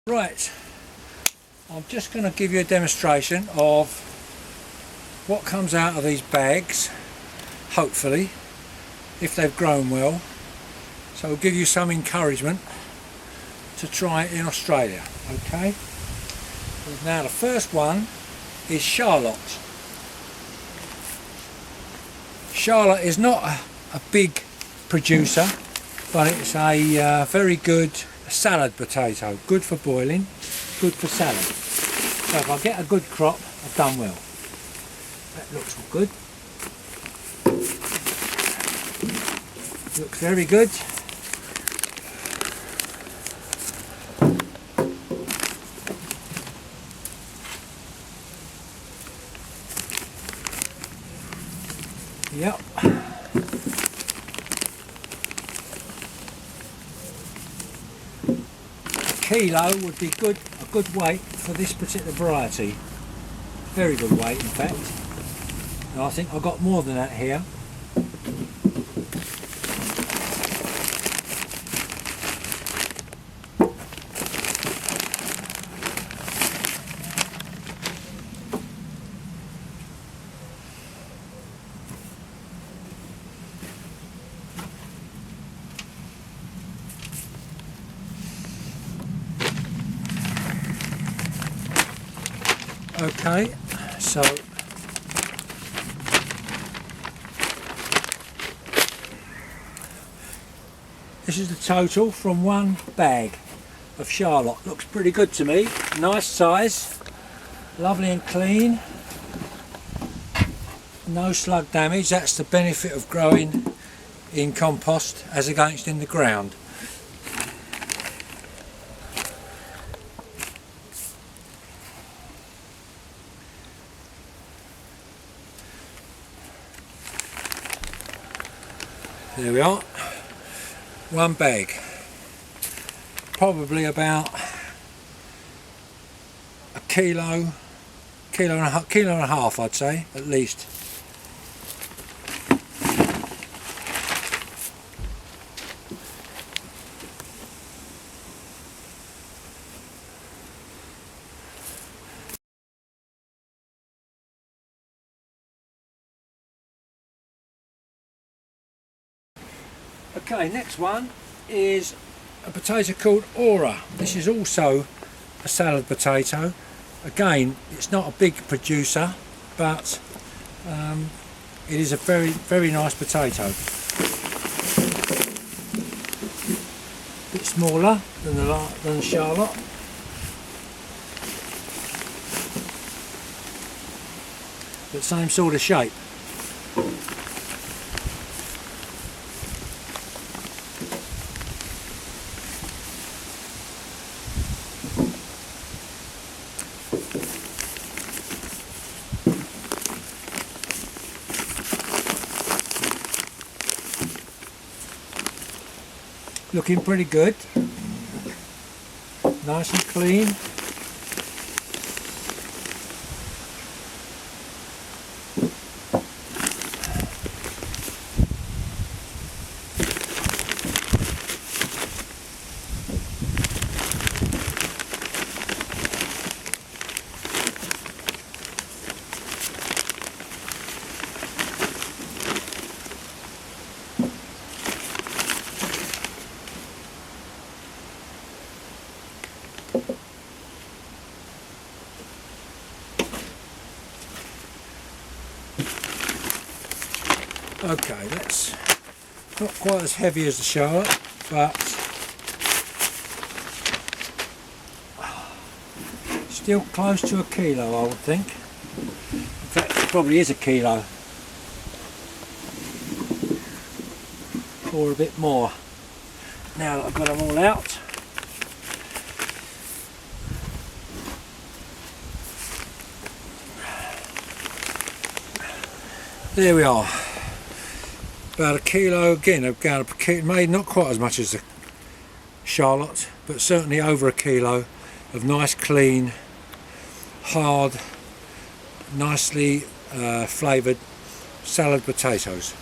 Right, I'm just going to give you a demonstration of what comes out of these bags, hopefully, if they've grown well. So it'll give you some encouragement to try it in Australia. Okay, now the first one is Charlotte. Charlotte is not a big producer, but it's a very good salad potato, good for boiling, good for salad. So if I get a good crop, I've done well. That looks good. Looks very good. Yep. Kilo would be good, a good weight for this particular variety. Very good weight, in fact. And I think I've got more than that here. Okay, so this is the total from one bag of Charlotte. Looks pretty good to me. Nice size, lovely and clean. No slug damage. That's the benefit of growing in compost as against in the ground. There we are, one bag, probably about a kilo and a half, I'd say, at least. Okay, next one is a potato called Aura. This is also a salad potato. Again, it's not a big producer, but it is a very nice potato. A bit smaller than the Charlotte. But same sort of shape. Looking pretty good, nice and clean. Okay, that's not quite as heavy as the Charlotte, but still close to a kilo, I would think. In fact, it probably is a kilo, or a bit more. Now that I've got them all out, there we are. About a kilo again, made not quite as much as the Charlotte, but certainly over a kilo of nice, clean, hard, nicely flavoured salad potatoes.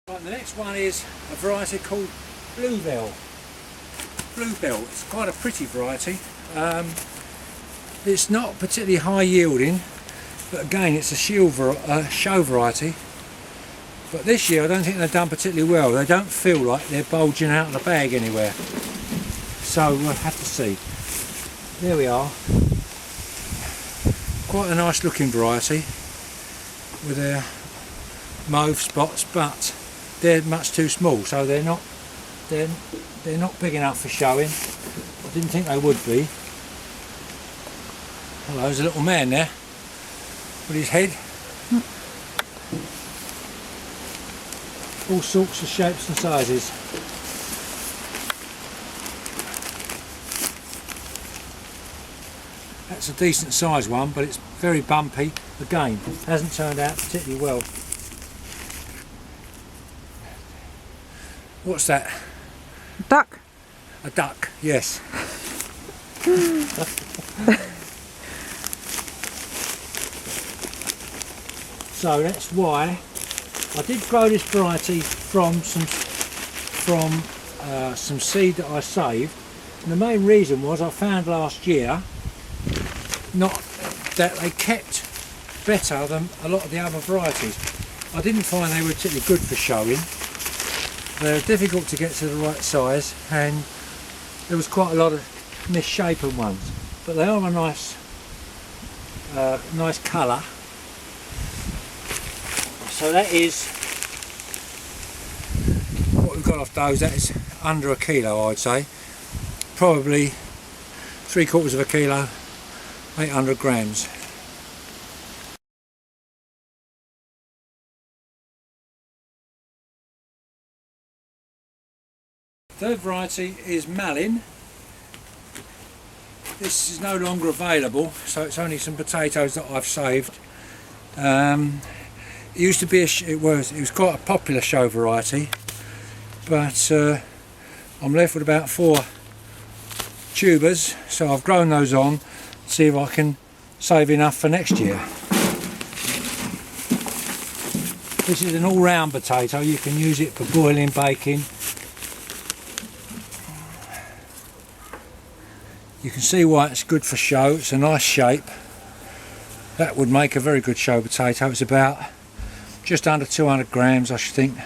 Right, the next one is a variety called Bluebell. Bluebell, it's quite a pretty variety. It's not particularly high yielding, but again it's a show variety. But this year I don't think they've done particularly well. They don't feel like they're bulging out of the bag anywhere. So we'll have to see. There we are. Quite a nice looking variety with their mauve spots, but they're much too small, so they're not big enough for showing. I didn't think they would be. Well, there's a little man there with his head. All sorts of shapes and sizes. That's a decent sized one, but it's very bumpy. Again, hasn't turned out particularly well. What's that? Duck. A duck, yes. So that's why I did grow this variety from some seed that I saved. And the main reason was I found last year not that they kept better than a lot of the other varieties. I didn't find they were particularly good for showing. They're difficult to get to the right size, and there was quite a lot of misshapen ones, but they are a nice colour. So that is what we've got off those. That is under a kilo, I'd say, probably 3/4 of a kilo, 800 grams. Third variety is Malin. This is no longer available, so it's only some potatoes that I've saved. It used to be it was quite a popular show variety, but I'm left with about 4 tubers, so I've grown those on to see if I can save enough for next year. This is an all-round potato. You can use it for boiling, baking. You can see why it's good for show. It's a nice shape. That would make a very good show potato. It's about just under 200 grams, I should think,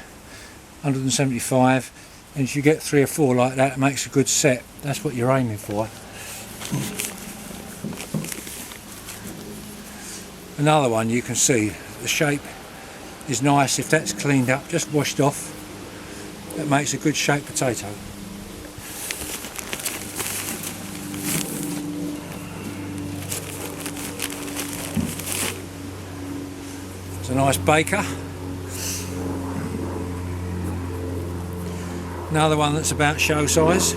175. And if you get 3 or 4 like that, it makes a good set. That's what you're aiming for. Another one, you can see the shape is nice. If that's cleaned up, just washed off, that makes a good shaped potato. It's a nice baker. Another one that's about show size.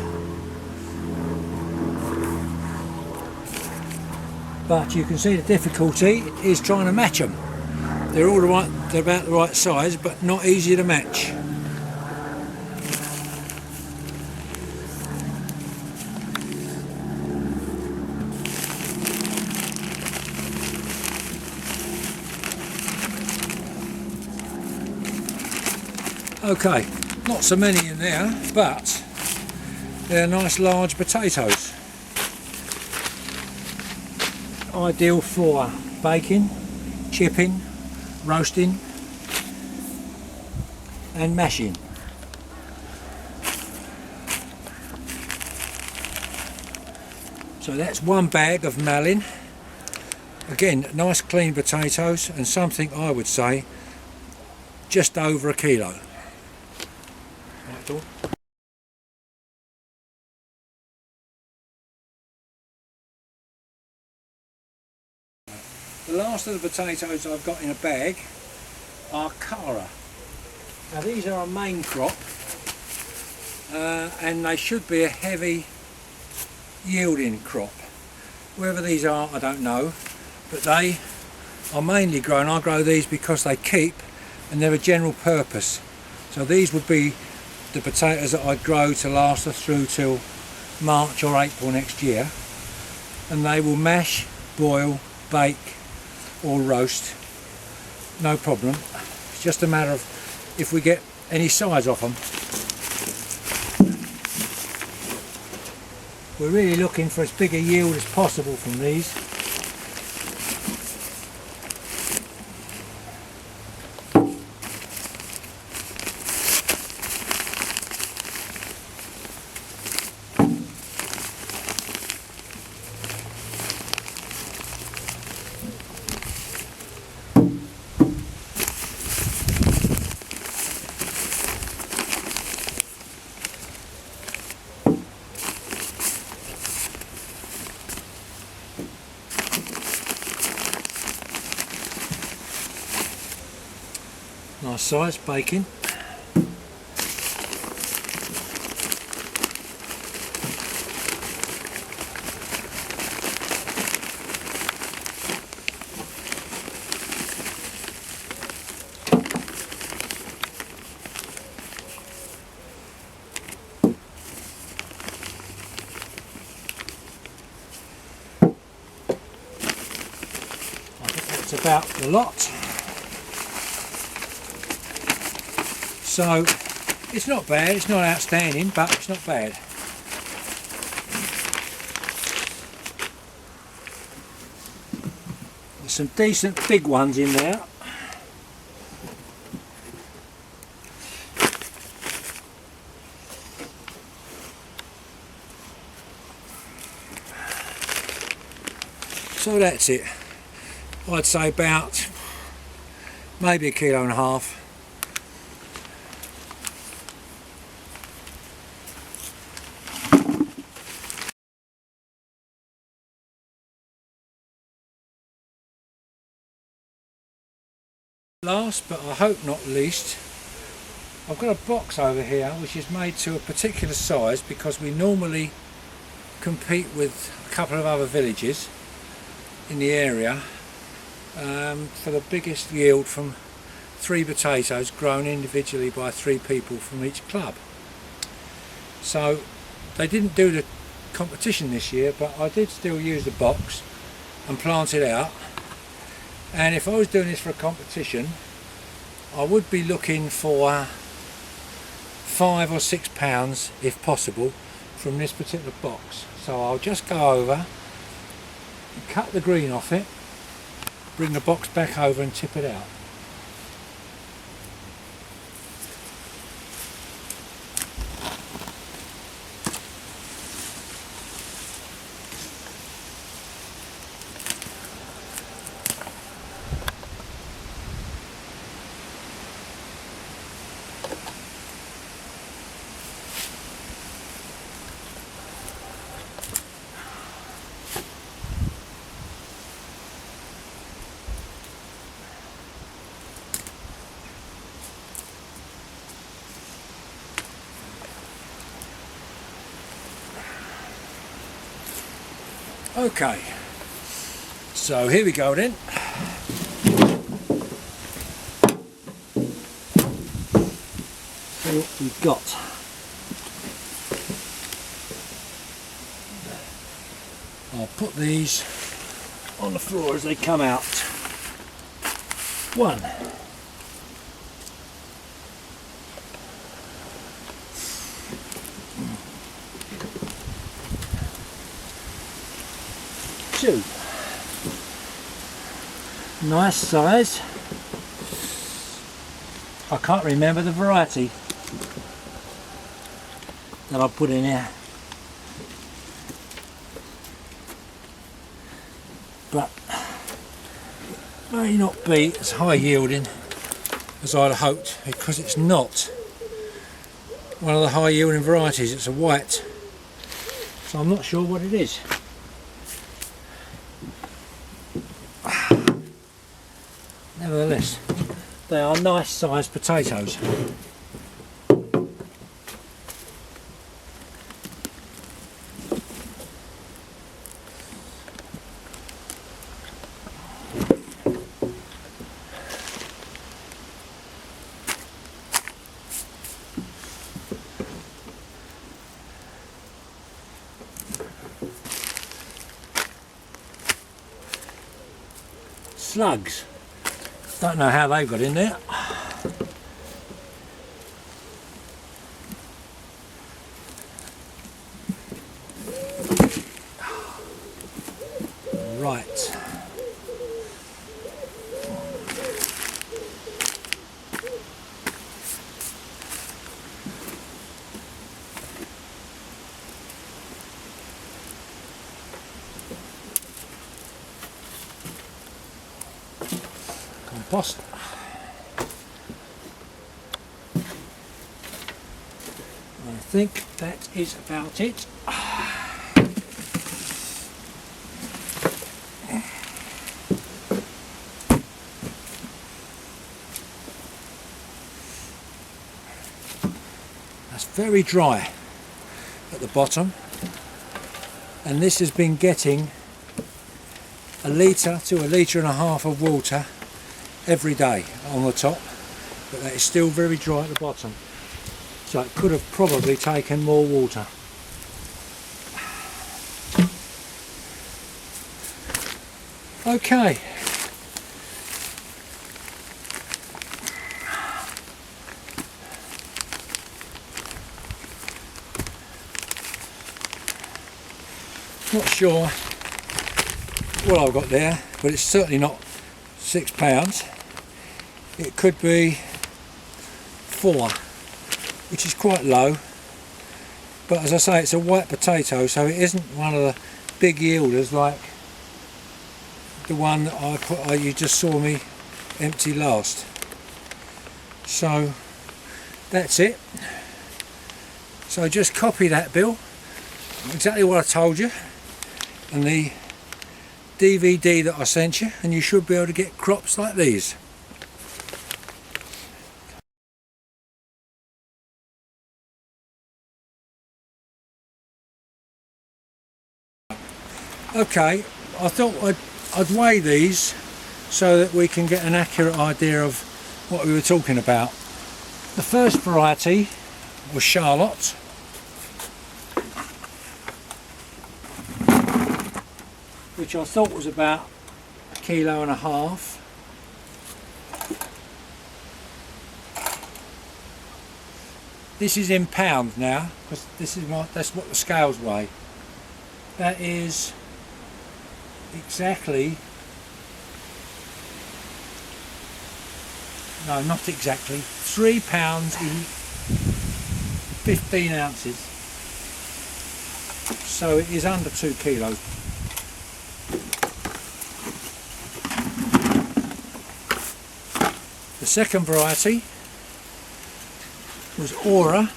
But you can see the difficulty is trying to match them. They're all right, they're about the right size, but not easy to match. Okay, not so many in there, but they're nice large potatoes. Ideal for baking, chipping, roasting and mashing. So that's 1 bag of Malin. Again, nice clean potatoes, and something I would say just over a kilo. The last of the potatoes I've got in a bag are Cara. Now these are a main crop, and they should be a heavy yielding crop. Wherever these are, I don't know, but they are mainly grown. I grow these because they keep, and they're a general purpose. So these would be the potatoes that I'd grow to last us through till March or April next year, and they will mash, boil, bake or roast, no problem. It's just a matter of if we get any size off them. We're really looking for as big a yield as possible from these. Nice size bacon. I think that's about the lot. So it's not bad, it's not outstanding, but it's not bad. There's some decent big ones in there. So that's it. I'd say about maybe 1.5 kilos. Last but I hope not least, I've got a box over here which is made to a particular size because we normally compete with a couple of other villages in the area for the biggest yield from 3 potatoes grown individually by 3 people from each club. So they didn't do the competition this year, but I did still use the box and plant it out. And if I was doing this for a competition, I would be looking for 5 or 6 pounds, if possible, from this particular box. So I'll just go over, cut the green off it, bring the box back over and tip it out. Okay, so here we go then. See what we've got. I'll put these on the floor as they come out. 1. 2. Nice size. I can't remember the variety that I put in here, but may not be as high yielding as I'd hoped, because it's not one of the high yielding varieties. It's a white, so I'm not sure what it is. Nevertheless, they are nice sized potatoes. Slugs. Don't know how they got in there. compost. I think that is about it. That's very dry at the bottom, and this has been getting 1 litre to 1.5 litres of water every day on the top, but that is still very dry at the bottom, so it could have probably taken more water. Okay, not sure what I've got there, but it's certainly not £6. It could be 4, which is quite low, but as I say, it's a white potato, so it isn't one of the big yielders like the one that you just saw me empty last. So that's it. So just copy that, Bill, exactly what I told you, and the DVD that I sent you, and you should be able to get crops like these. Okay, I thought I'd weigh these so that we can get an accurate idea of what we were talking about. The first variety was Charlotte, which I thought was about 1.5 kilos. This is in pounds now, because that's what the scales weigh. That is exactly, no, not exactly, £3 in 15 ounces. So it is under 2 kilos. The second variety was Aura,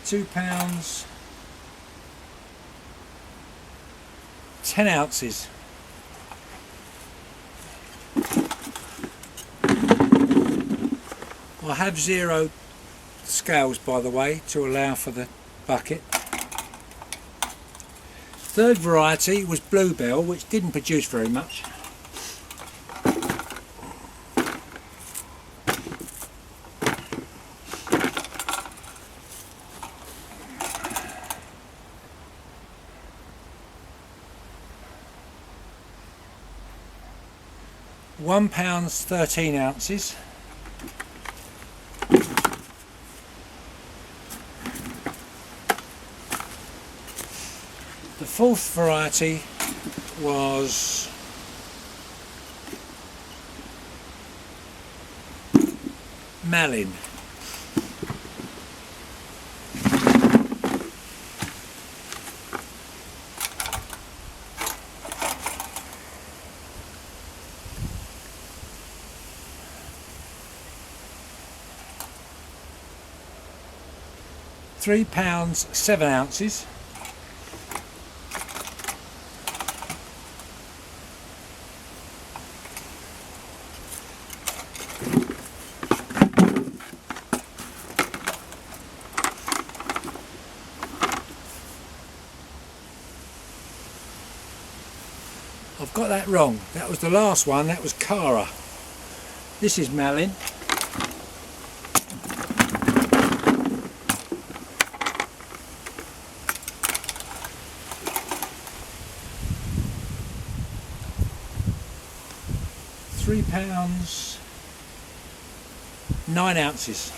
£2, 10 ounces. I have zeroed scales, by the way, to allow for the bucket. Third variety was Bluebell, which didn't produce very much. £1, 13 ounces. The fourth variety was Malin. £3, 7 ounces. I've got that wrong. That was the last one. That was Cara. This is Malin. £3, 9 ounces.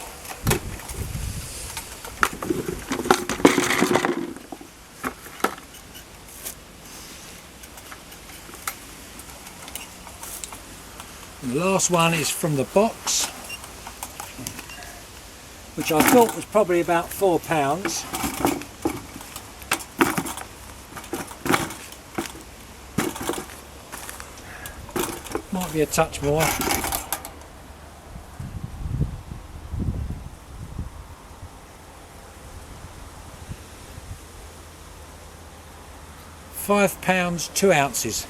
And the last one is from the box. which I thought was probably about £4. Might be a touch more. £5, 2 ounces.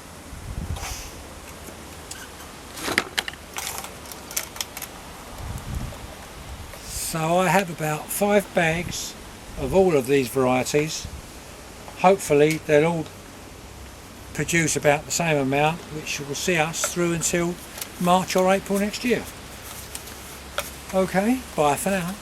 So I have about 5 bags of all of these varieties. Hopefully they'll all produce about the same amount, which will see us through until March or April next year. Okay, bye for now.